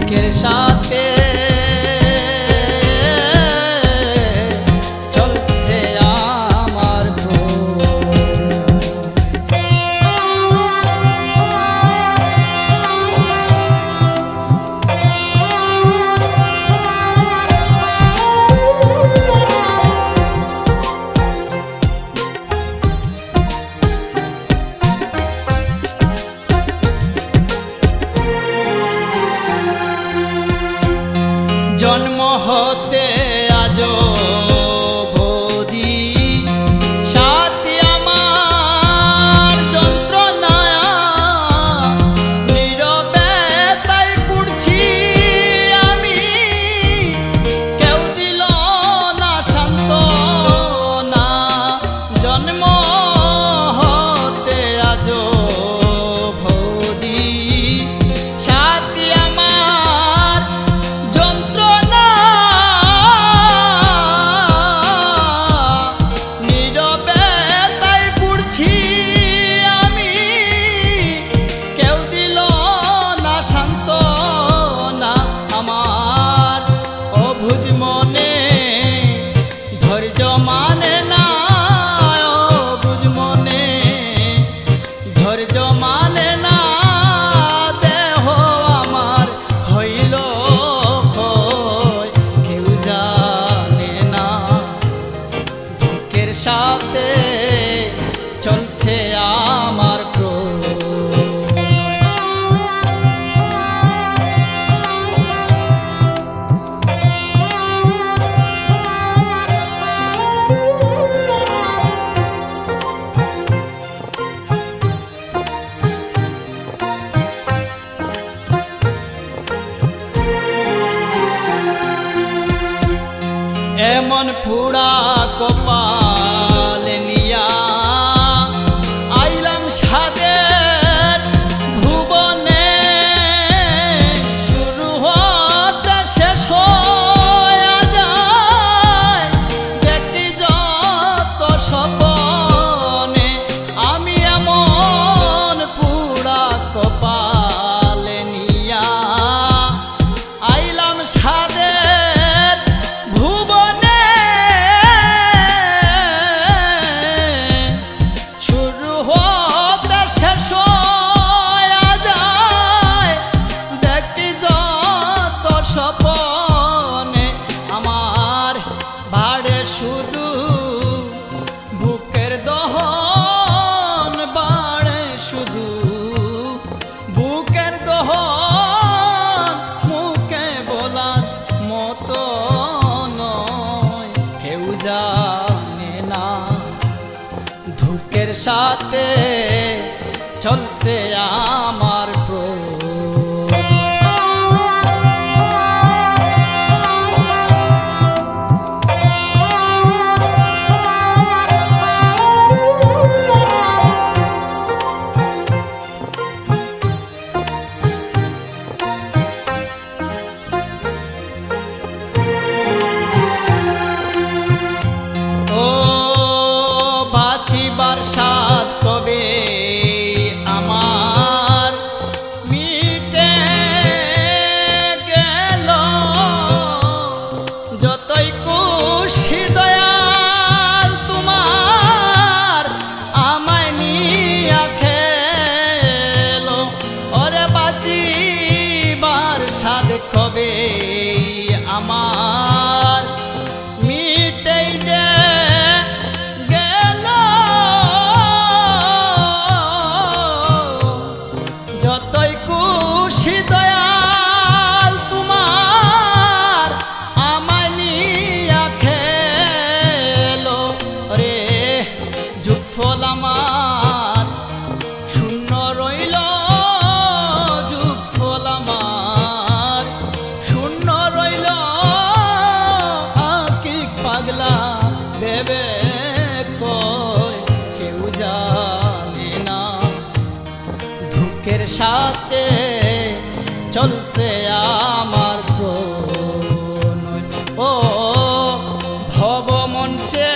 দুঃখের সাথে চলছে আমার জন্ম হতে আজো বদি সাথী আমার যন্ত্রণায় নীরবে তাই পুড়ছি আমি, কেউ দিল না সান্ত্বনা। জন্ম হতে আজো বদি সাথী আমার যন্ত্রণা নীরবে তাই পুড়ছি আমি, কেউ দিল না সান্ত্বনা। আমার অবুঝ মনে ধৈর্য মানে না, অবুঝ মনে ধৈর্য মানে না। দেহ আমার হইল কেউ জানে না, দুঃখের সাথে চলছে আমার এমন পুরা কপাল নিয়া আইলাম সাদের ভুবনে, শুরু হতে শেষ হয়ে যায় দেখি যত স্বপনে। আমি এমন পুরা কপাল নিয়া আইলাম সাদের ভুবনে, শুরু হতে শেষ হয়ে যায় দেখি যত স্বপনে। আমার বাড়ে শুধু বুকের দহন, বাড়ে শুধু বুকের দহন, মুখে বলার মতো নয়, কেউ জানে না, দুঃখের সাথে চলছে আমার বাঁচিবার সাথ কবে আমার মিটে গেল, যতই খুশি দয়াল তোমার আমায় নিয়া খেলো। ওরে বাঁচিবার সাথ কবে আমার মিটেই যে যতই খুশি দয়াল তোমার আমায় নিয়া খেলো। রে যুগফল আমার শূন্য রইল, যুগফল আমার শূন্য রইল। আকি পাগলা ভেবে কয় কেউ জানে না, দুঃখের সাথে চলছে আমার প্রণয়। ও ভব মঞ্চে